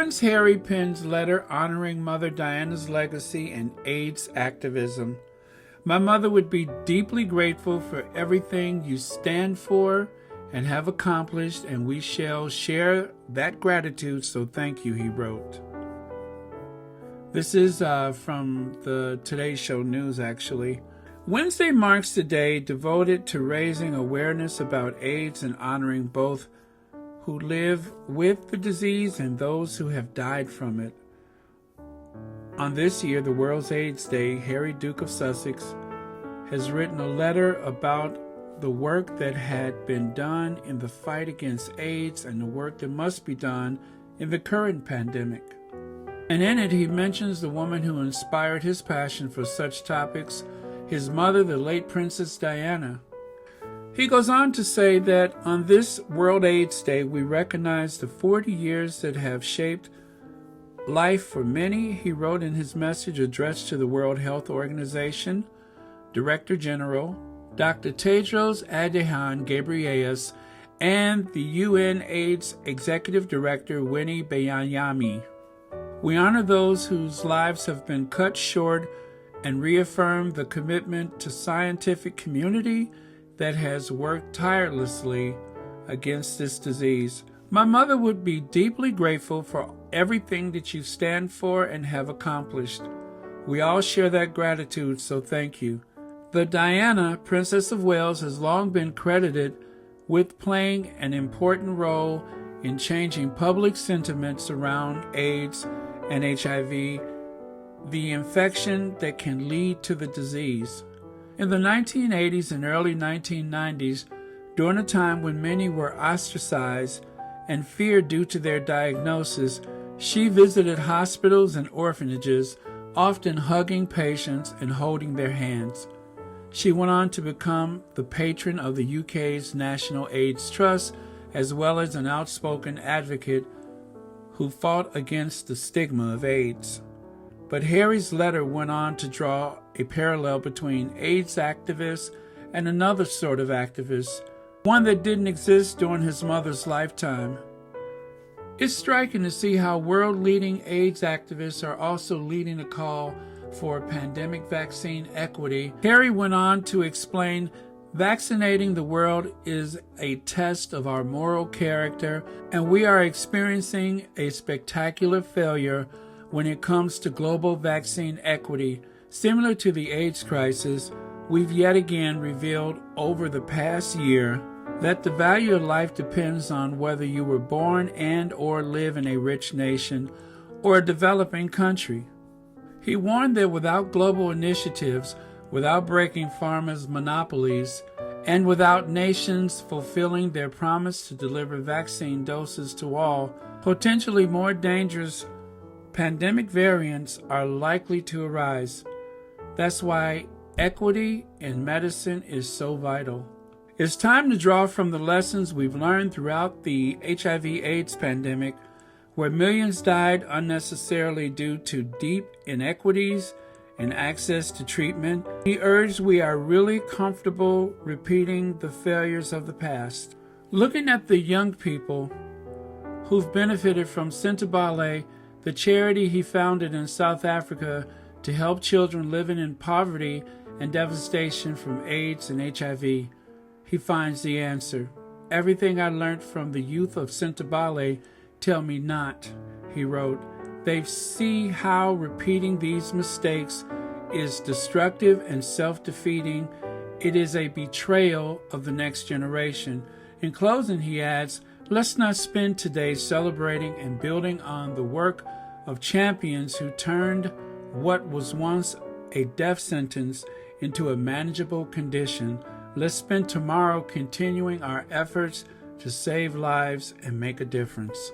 Prince Harry pens letter honoring Mother Diana's legacy and AIDS activism. My mother would be deeply grateful for everything you stand for and have accomplished, and we shall share that gratitude, so thank you, he wrote. This is from the Today Show News, actually. Wednesday marks the day devoted to raising awareness about AIDS and honoring both who live with the disease and those who have died from it. On this year, the World's AIDS Day, Harry, Duke of Sussex, has written a letter about the work that had been done in the fight against AIDS and the work that must be done in the current pandemic. And in it, he mentions the woman who inspired his passion for such topics, his mother, the late Princess Diana. He goes on to say that on this World AIDS Day, we recognize the 40 years that have shaped life for many, he wrote in his message addressed to the World Health Organization, Director General, Dr. Tedros Adhanom Ghebreyesus, and the UN AIDS Executive Director, Winnie Bayanyami. We honor those whose lives have been cut short and reaffirm the commitment to scientific community that has worked tirelessly against this disease. My mother would be deeply grateful for everything that you stand for and have accomplished. We all share that gratitude, so thank you. The Diana, Princess of Wales, has long been credited with playing an important role in changing public sentiments around AIDS and HIV, the infection that can lead to the disease. In the 1980s and early 1990s, during a time when many were ostracized and feared due to their diagnosis, she visited hospitals and orphanages, often hugging patients and holding their hands. She went on to become the patron of the UK's National AIDS Trust, as well as an outspoken advocate who fought against the stigma of AIDS. But Harry's letter went on to draw a parallel between AIDS activists and another sort of activist, one that didn't exist during his mother's lifetime. It's striking to see how world-leading AIDS activists are also leading a call for pandemic vaccine equity. Harry went on to explain, vaccinating the world is a test of our moral character, and we are experiencing a spectacular failure when it comes to global vaccine equity. Similar to the AIDS crisis, we've yet again revealed over the past year that the value of life depends on whether you were born and or live in a rich nation or a developing country. He warned that without global initiatives, without breaking pharma's monopolies, and without nations fulfilling their promise to deliver vaccine doses to all, potentially more dangerous pandemic variants are likely to arise. That's why equity in medicine is so vital. It's time to draw from the lessons we've learned throughout the HIV/AIDS pandemic, where millions died unnecessarily due to deep inequities in access to treatment. He urged we are really comfortable repeating the failures of the past. Looking at the young people who've benefited from Sintabale, the charity he founded in South Africa to help children living in poverty and devastation from AIDS and HIV, he finds the answer. Everything I learned from the youth of Sintabale tell me not, he wrote. They see how repeating these mistakes is destructive and self-defeating. It is a betrayal of the next generation. In closing, he adds, let's not spend today celebrating and building on the work of champions who turned what was once a death sentence into a manageable condition. Let's spend tomorrow continuing our efforts to save lives and make a difference.